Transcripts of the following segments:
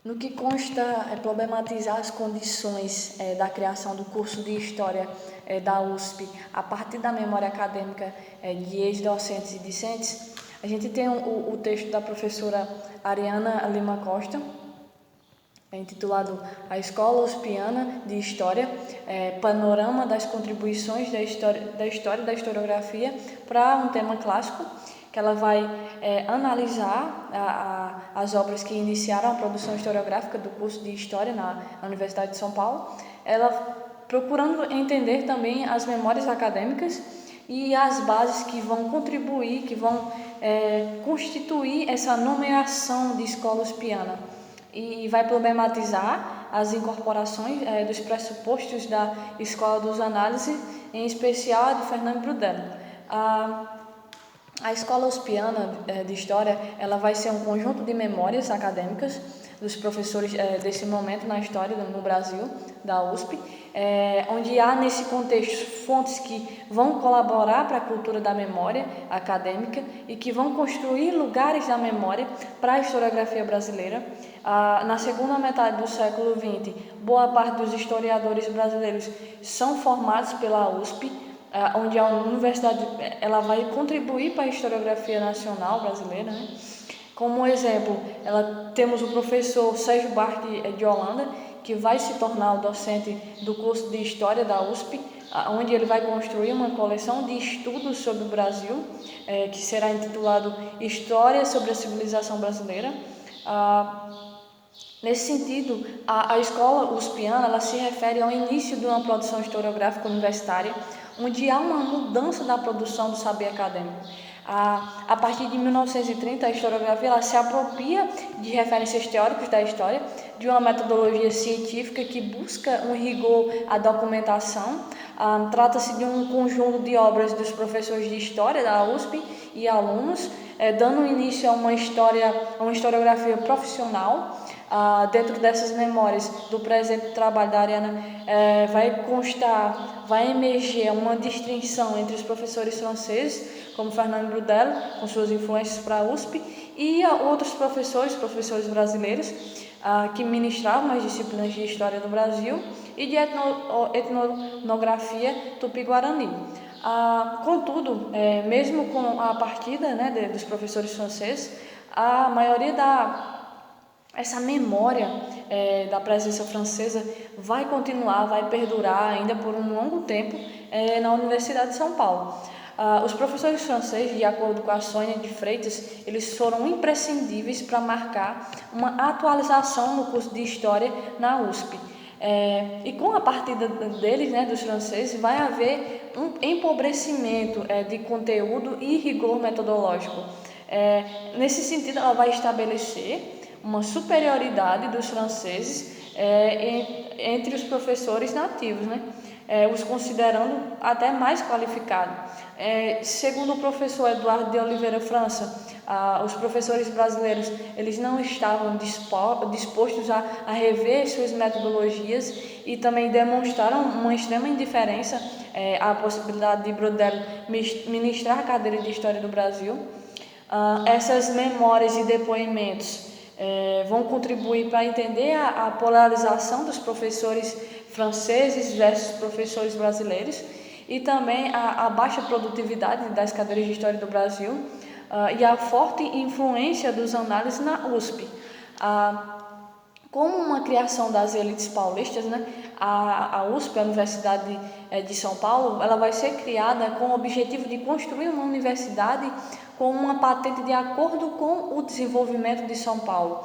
No que consta problematizar as condições da criação do curso de História da USP a partir da memória acadêmica de ex-docentes e discentes, a gente tem o texto da professora Ariana Lima Costa, intitulado A Escola Uspiana de História, panorama das contribuições da história e da historiografia para um tema clássico, que ela vai analisar as obras que iniciaram a produção historiográfica do curso de História na Universidade de São Paulo, ela procurando entender também as memórias acadêmicas e as bases que vão contribuir, que vão constituir essa nomeação de escola uspiana, e vai problematizar as incorporações dos pressupostos da Escola dos Análises, em especial a de Fernando Brudel. A Escola Uspiana de História, ela vai ser um conjunto de memórias acadêmicas dos professores desse momento na história no Brasil, da USP, onde há nesse contexto fontes que vão colaborar para a cultura da memória acadêmica e que vão construir lugares da memória para a historiografia brasileira. Na segunda metade do século XX, boa parte dos historiadores brasileiros são formados pela USP, onde a universidade ela vai contribuir para a historiografia nacional brasileira, né? Como exemplo, temos o professor Sérgio Barque de Holanda, que vai se tornar o docente do curso de História da USP, onde ele vai construir uma coleção de estudos sobre o Brasil, que será intitulado História sobre a Civilização Brasileira. Nesse sentido, a escola uspiana ela se refere ao início de uma produção historiográfica universitária, onde há uma mudança da produção do saber acadêmico. A partir de 1930, a historiografia ela se apropria de referências teóricas da história, de uma metodologia científica que busca um rigor à documentação. Trata-se de um conjunto de obras dos professores de história da USP e alunos, dando início a uma historiografia profissional. Dentro dessas memórias do presente trabalho da Ariana, vai emerger uma distinção entre os professores franceses, como Fernando Brudel, com suas influências para a USP, e outros professores brasileiros, que ministravam as disciplinas de História do Brasil e de Etnografia Tupi-Guarani. Contudo, mesmo com a partida dos professores franceses, a maioria essa memória da presença francesa vai continuar, vai perdurar ainda por um longo tempo na Universidade de São Paulo. Os professores franceses, de acordo com a Sônia de Freitas, eles foram imprescindíveis para marcar uma atualização no curso de História na USP. E com a partida deles, dos franceses, vai haver um empobrecimento de conteúdo e rigor metodológico. Nesse sentido, ela vai estabelecer uma superioridade dos franceses entre os professores nativos, os considerando até mais qualificados. Segundo o professor Eduardo de Oliveira França, os professores brasileiros eles não estavam dispostos a rever suas metodologias e também demonstraram uma extrema indiferença à possibilidade de Brudel ministrar a cadeira de História do Brasil. Essas memórias e depoimentos vão contribuir para entender a polarização dos professores franceses versus professores brasileiros e também a baixa produtividade das cadeiras de História do Brasil e a forte influência dos análises na USP. Como uma criação das elites paulistas, a USP, a Universidade de São Paulo, ela vai ser criada com o objetivo de construir uma universidade com uma patente de acordo com o desenvolvimento de São Paulo,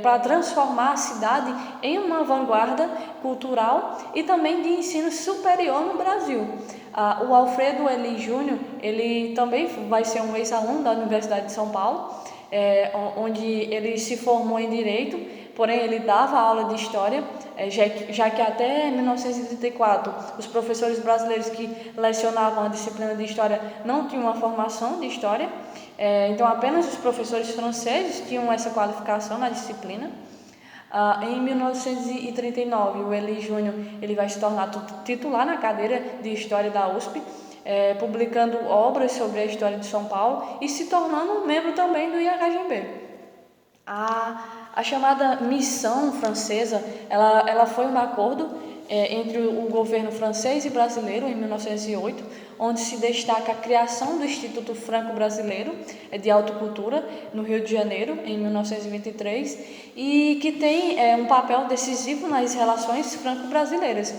para transformar a cidade em uma vanguarda cultural e também de ensino superior no Brasil. O Alfredo Eli Júnior, ele também vai ser um ex-aluno da Universidade de São Paulo, onde ele se formou em Direito, porém ele dava aula de História, já que até 1934 os professores brasileiros que lecionavam a disciplina de História não tinham uma formação de História, então apenas os professores franceses tinham essa qualificação na disciplina. Em 1939, o Eli Júnior ele vai se tornar titular na cadeira de História da USP, publicando obras sobre a história de São Paulo e se tornando um membro também do IHGB. A chamada missão francesa, ela foi um acordo entre o governo francês e brasileiro em 1908, onde se destaca a criação do Instituto Franco-Brasileiro de Autocultura no Rio de Janeiro em 1923 e que tem um papel decisivo nas relações franco-brasileiras.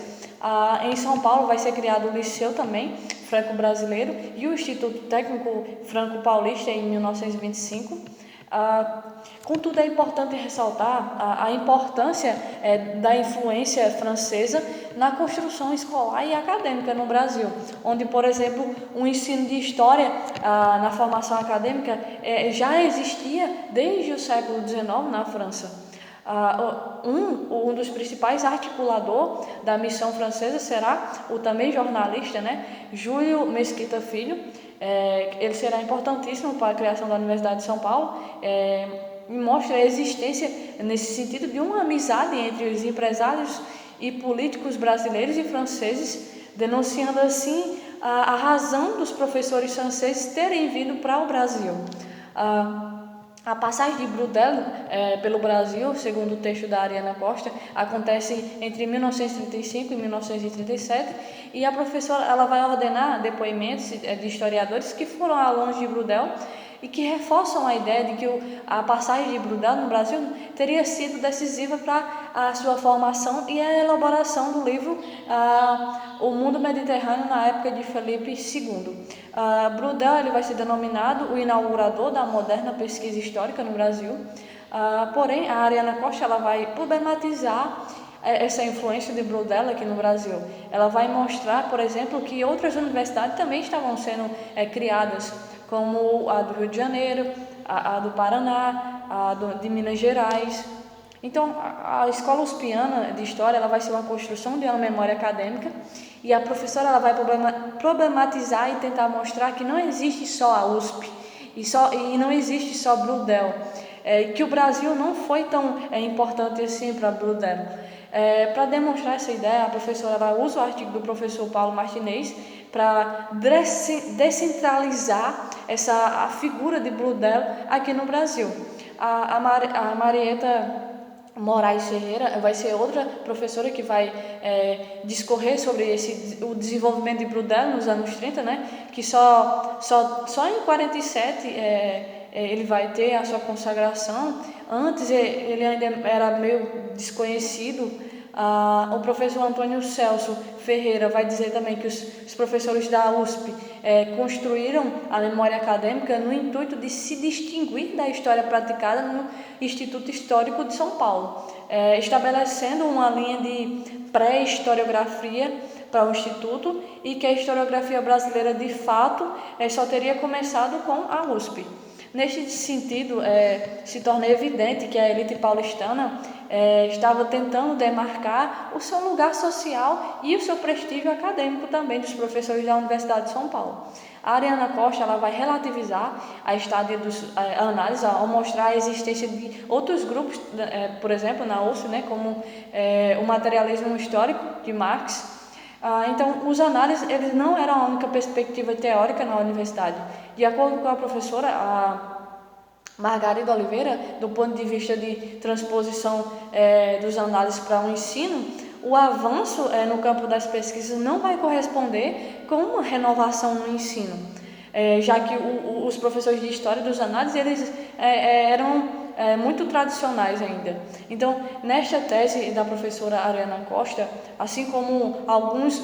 Em São Paulo vai ser criado o Liceu também Franco-Brasileiro e o Instituto Técnico Franco-Paulista em 1925. Contudo, é importante ressaltar a importância da influência francesa na construção escolar e acadêmica no Brasil, onde, por exemplo, o ensino de história na formação acadêmica já existia desde o século XIX na França. Um dos principais articuladores da missão francesa será o também jornalista, Júlio Mesquita Filho. Ele será importantíssimo para a criação da Universidade de São Paulo e mostra a existência, nesse sentido, de uma amizade entre os empresários e políticos brasileiros e franceses, denunciando assim a razão dos professores franceses terem vindo para o Brasil. A passagem de Braudel pelo Brasil, segundo o texto da Ariana Costa, acontece entre 1935 e 1937 e a professora ela vai ordenar depoimentos de historiadores que foram alunos de Braudel e que reforçam a ideia de que a passagem de Braudel no Brasil teria sido decisiva para a sua formação e a elaboração do livro O Mundo Mediterrâneo na época de Felipe II. Braudel ele vai ser denominado o inaugurador da moderna pesquisa histórica no Brasil, porém a Ariana Costa ela vai problematizar essa influência de Braudel aqui no Brasil. Ela vai mostrar, por exemplo, que outras universidades também estavam sendo criadas, como a do Rio de Janeiro, a do Paraná, de Minas Gerais. Então, a Escola USPiana de História ela vai ser uma construção de uma memória acadêmica e a professora ela vai problematizar e tentar mostrar que não existe só a USP e não existe só Braudel, que o Brasil não foi tão importante assim para Braudel. Para demonstrar essa ideia, a professora ela usa o artigo do professor Paulo Martinez para descentralizar a figura de Braudel aqui no Brasil. A Marieta Moraes Ferreira vai ser outra professora que vai discorrer sobre o desenvolvimento de Braudel nos anos 30, que só em 47 ele vai ter a sua consagração. Antes ele ainda era meio desconhecido. O professor Antônio Celso Ferreira vai dizer também que os professores da USP construíram a memória acadêmica no intuito de se distinguir da história praticada no Instituto Histórico de São Paulo, estabelecendo uma linha de pré-historiografia para o Instituto e que a historiografia brasileira de fato só teria começado com a USP. Neste sentido, se torna evidente que a elite paulistana estava tentando demarcar o seu lugar social e o seu prestígio acadêmico também dos professores da Universidade de São Paulo. A Ariana Costa ela vai relativizar a estádia a análise ao mostrar a existência de outros grupos, por exemplo, na USP, como o materialismo histórico de Marx. Então, os análises eles não eram a única perspectiva teórica na universidade. De acordo com a professora Margarida Oliveira, do ponto de vista de transposição dos análises para o ensino, o avanço no campo das pesquisas não vai corresponder com uma renovação no ensino, já que os professores de história dos análises eles eram muito tradicionais ainda. Então, nesta tese da professora Ariana Costa, assim como alguns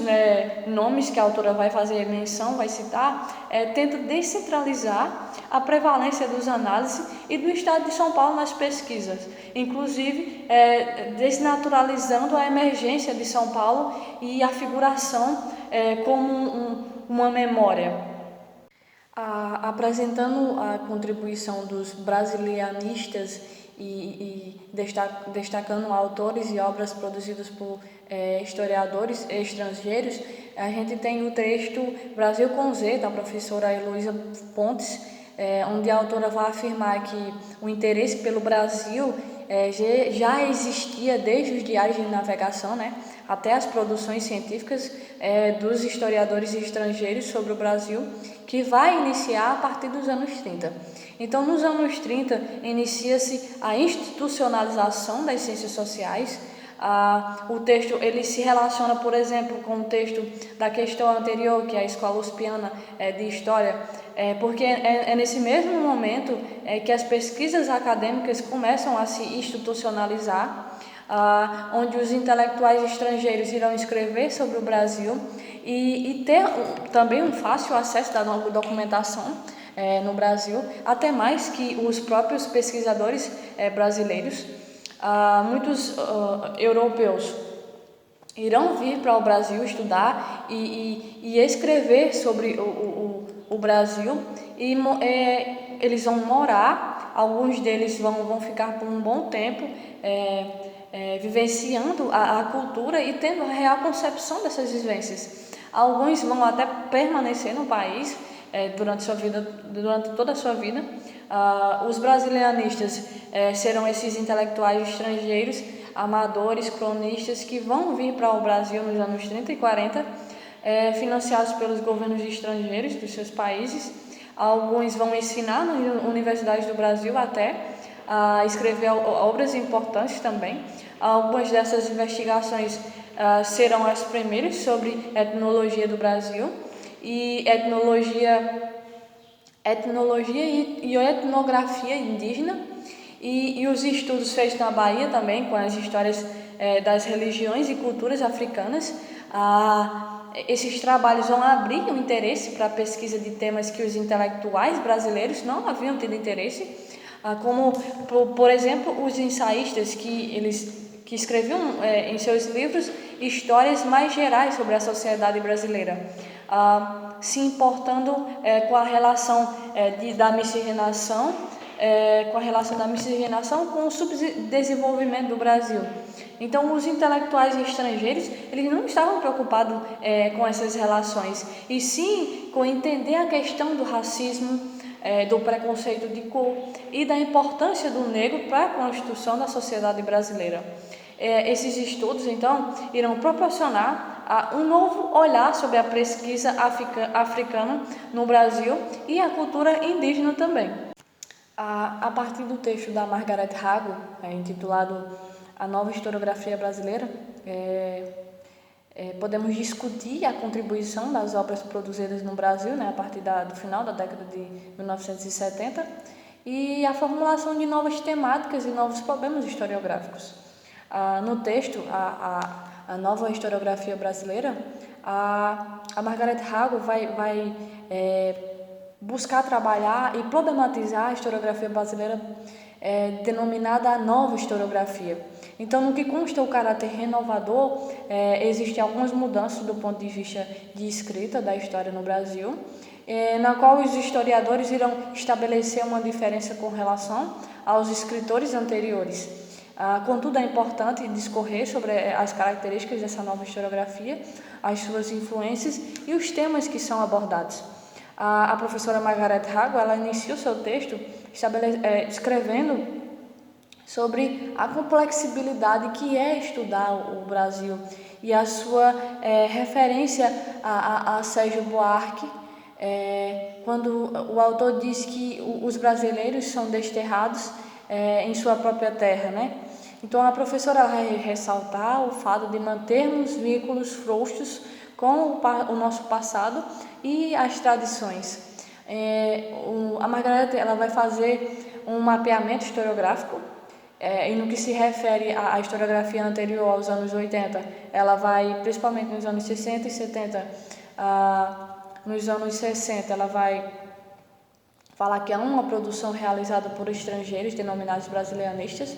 nomes que a autora vai fazer menção, vai citar, tenta descentralizar a prevalência dos análises e do Estado de São Paulo nas pesquisas, inclusive desnaturalizando a emergência de São Paulo e a figuração como uma memória. Apresentando a contribuição dos brasilianistas e destacando autores e obras produzidas por historiadores estrangeiros, a gente tem o texto Brasil com Z, da professora Heloísa Pontes, onde a autora vai afirmar que o interesse pelo Brasil já existia desde os diários de navegação, né, até as produções científicas dos historiadores estrangeiros sobre o Brasil, que vai iniciar a partir dos anos 30. Então, nos anos 30, inicia-se a institucionalização das ciências sociais. O texto ele se relaciona, por exemplo, com o texto da questão anterior, que é a Escola Uspiana de História, porque é nesse mesmo momento que as pesquisas acadêmicas começam a se institucionalizar, onde os intelectuais estrangeiros irão escrever sobre o Brasil e ter também um fácil acesso da nova documentação no Brasil, até mais que os próprios pesquisadores brasileiros. Muitos europeus irão vir para o Brasil estudar e escrever sobre o Brasil, e eles vão morar, alguns deles vão ficar por um bom tempo vivenciando a cultura e tendo a real concepção dessas vivências. Alguns vão até permanecer no país durante toda a sua vida. Os brasilianistas serão esses intelectuais estrangeiros, amadores, cronistas, que vão vir para o Brasil nos anos 30 e 40, financiados pelos governos estrangeiros dos seus países. Alguns vão ensinar nas universidades do Brasil até a escrever obras importantes também. Algumas dessas investigações serão as primeiras sobre etnologia do Brasil e etnologia e etnografia indígena, e os estudos feitos na Bahia também com as histórias das religiões e culturas africanas. Esses trabalhos vão abrir o interesse para a pesquisa de temas que os intelectuais brasileiros não haviam tido interesse, como, por exemplo, os ensaístas que escreviam em seus livros histórias mais gerais sobre a sociedade brasileira, se importando com a relação da miscigenação, com o subdesenvolvimento do Brasil. Então, os intelectuais estrangeiros, eles não estavam preocupados com essas relações, e sim com entender a questão do racismo, do preconceito de cor e da importância do negro para a constituição da sociedade brasileira. Esses estudos, então, irão proporcionar um novo olhar sobre a pesquisa africana no Brasil e a cultura indígena também. A partir do texto da Margaret Hago, intitulado A Nova Historiografia Brasileira, podemos discutir a contribuição das obras produzidas no Brasil, né, a partir do final da década de 1970, e a formulação de novas temáticas e novos problemas historiográficos. No texto, a Nova Historiografia Brasileira, a Margaret Hago vai buscar trabalhar e problematizar a historiografia brasileira, denominada a Nova Historiografia. Então, no que consta o caráter renovador, existem algumas mudanças do ponto de vista de escrita da história no Brasil, na qual os historiadores irão estabelecer uma diferença com relação aos escritores anteriores. Contudo, é importante discorrer sobre as características dessa nova historiografia, as suas influências e os temas que são abordados. A professora Margaret Hago, ela inicia o seu texto escrevendo sobre a complexibilidade que é estudar o Brasil e a sua referência a Sérgio Buarque, quando o autor diz que os brasileiros são desterrados em sua própria terra, né? Então, a professora vai ressaltar o fato de mantermos vínculos frouxos com o nosso passado e as tradições. A Margaret ela vai fazer um mapeamento historiográfico, e no que se refere à historiografia anterior aos anos 80, ela vai, principalmente nos anos 60 e 70, nos anos 60, ela vai falar que há uma produção realizada por estrangeiros, denominados brasilianistas,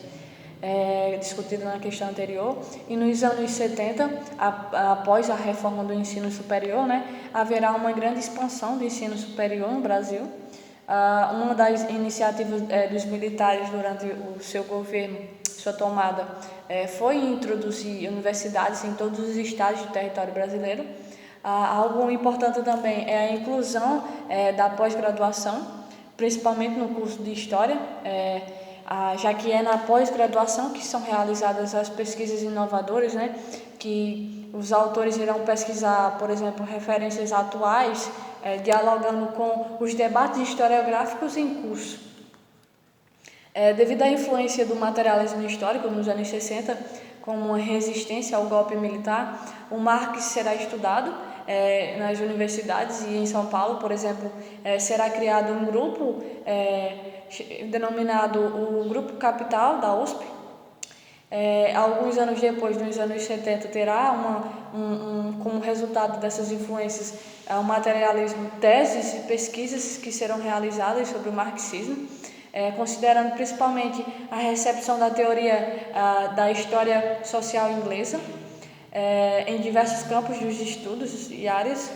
discutido na questão anterior, e nos anos 70, após a reforma do ensino superior, né, haverá uma grande expansão do ensino superior no Brasil. Uma das iniciativas dos militares durante o seu governo, sua tomada, foi introduzir universidades em todos os estados do território brasileiro. Algo importante também é a inclusão da pós-graduação, principalmente no curso de História. já que é na pós-graduação que são realizadas as pesquisas inovadoras, né, que os autores irão pesquisar, por exemplo, referências atuais, dialogando com os debates historiográficos em curso. Devido à influência do materialismo histórico nos anos 60, como uma resistência ao golpe militar, o Marx será estudado nas universidades, e em São Paulo, por exemplo, será criado um grupo denominado o Grupo Capital da USP. Alguns anos depois, nos anos 70, terá como resultado dessas influências o materialismo, teses e pesquisas que serão realizadas sobre o marxismo, considerando principalmente a recepção da teoria da história social inglesa em diversos campos dos estudos e áreas.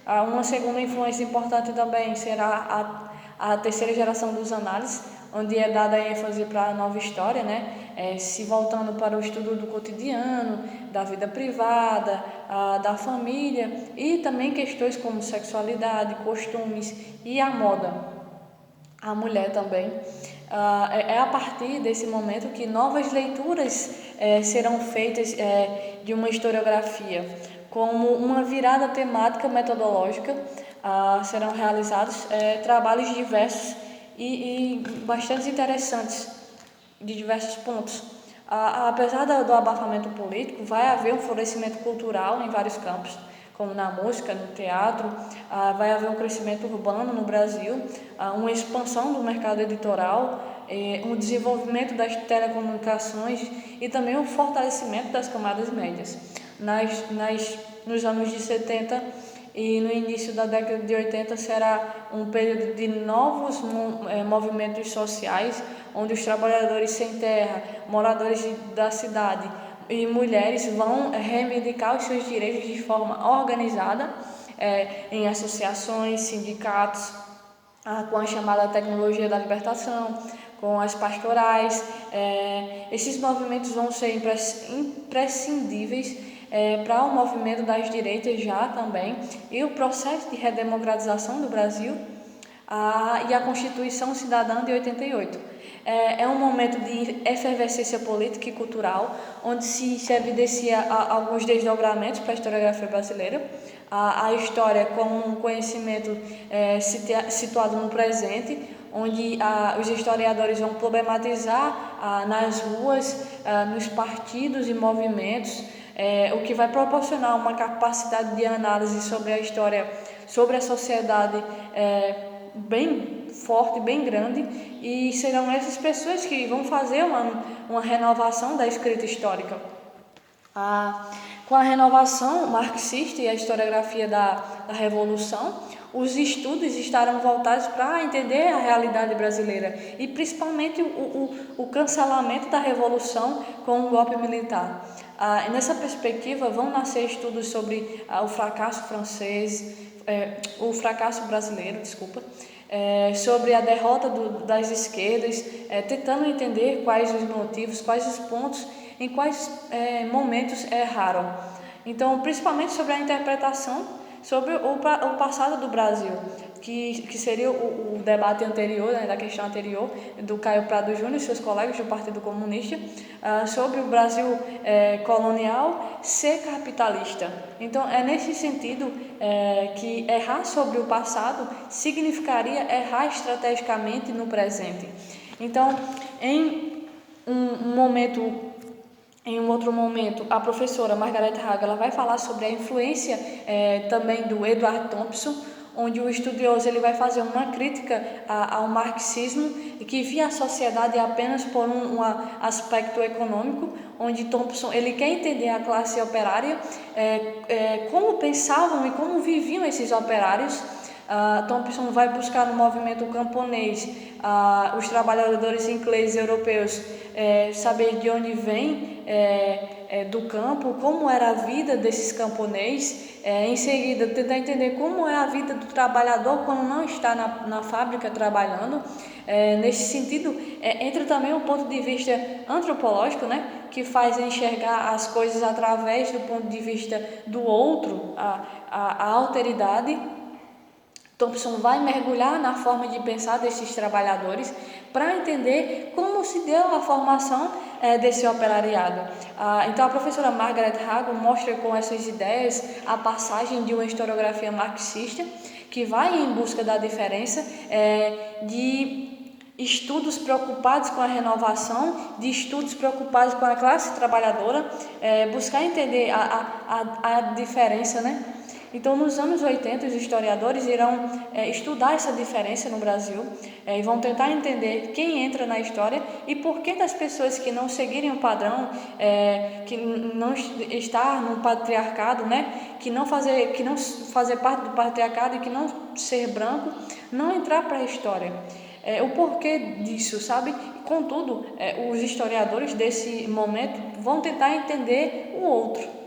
Uma segunda influência importante também será a terceira geração dos análises, onde é dada ênfase para a nova história, né? Se voltando para o estudo do cotidiano, da vida privada, da família, e também questões como sexualidade, costumes e a moda, a mulher também. É a partir desse momento que novas leituras serão feitas de uma historiografia, como uma virada temática metodológica. Serão realizados trabalhos diversos e bastante interessantes, de diversos pontos. Apesar do abafamento político, vai haver um florescimento cultural em vários campos, como na música, no teatro. Vai haver um crescimento urbano no Brasil, uma expansão do mercado editorial, um desenvolvimento das telecomunicações e também um fortalecimento das camadas médias. Nos anos de 70 e no início da década de 80 será um período de novos movimentos sociais, onde os trabalhadores sem terra, moradores da cidade e mulheres vão reivindicar os seus direitos de forma organizada, em associações, sindicatos, com a chamada tecnologia da libertação, com as pastorais. Esses movimentos vão ser imprescindíveis para o movimento das direitas já também, e o processo de redemocratização do Brasil, e a Constituição Cidadã de 88. É um momento de efervescência política e cultural, onde se evidencia alguns desdobramentos para a historiografia brasileira. A história como um conhecimento situado no presente, onde os historiadores vão problematizar nas ruas, nos partidos e movimentos, o que vai proporcionar uma capacidade de análise sobre a história, sobre a sociedade bem forte, bem grande, e serão essas pessoas que vão fazer uma renovação da escrita histórica. Com a renovação marxista e a historiografia da Revolução, os estudos estarão voltados para entender a realidade brasileira e principalmente o cancelamento da Revolução com o golpe militar. Nessa perspectiva vão nascer estudos sobre o fracasso brasileiro, sobre a derrota das esquerdas, tentando entender quais os motivos, quais os pontos, em quais momentos erraram. Então, principalmente sobre a interpretação sobre o passado do Brasil, que seria o debate anterior, né, da questão anterior, do Caio Prado Júnior e seus colegas do Partido Comunista, sobre o Brasil colonial ser capitalista. Então, é nesse sentido que errar sobre o passado significaria errar estrategicamente no presente. Então, em um outro momento, a professora Margaret Haga ela vai falar sobre a influência também do Edward Thompson, onde o estudioso ele vai fazer uma crítica ao marxismo, que via a sociedade apenas por um aspecto econômico, onde Thompson ele quer entender a classe operária, como pensavam e como viviam esses operários. Thompson vai buscar no movimento camponês, os trabalhadores ingleses e europeus, saber de onde vem do campo, como era a vida desses camponeses, em seguida tentar entender como é a vida do trabalhador quando não está na fábrica trabalhando. Nesse sentido, entra também um ponto de vista antropológico, né, que faz enxergar as coisas através do ponto de vista do outro, a alteridade. Thompson vai mergulhar na forma de pensar desses trabalhadores para entender como se deu a formação desse operariado. Então, a professora Margaret Hago mostra com essas ideias a passagem de uma historiografia marxista que vai em busca da diferença de estudos preocupados com a renovação, de estudos preocupados com a classe trabalhadora, buscar entender a diferença, né? Então, nos anos 80, os historiadores irão estudar essa diferença no Brasil e vão tentar entender quem entra na história e por que das pessoas que não seguirem o padrão, que não estar no patriarcado, né? que não fazer parte do patriarcado e que não ser branco, não entrar para a história. O porquê disso, sabe? Contudo, os historiadores desse momento vão tentar entender o outro.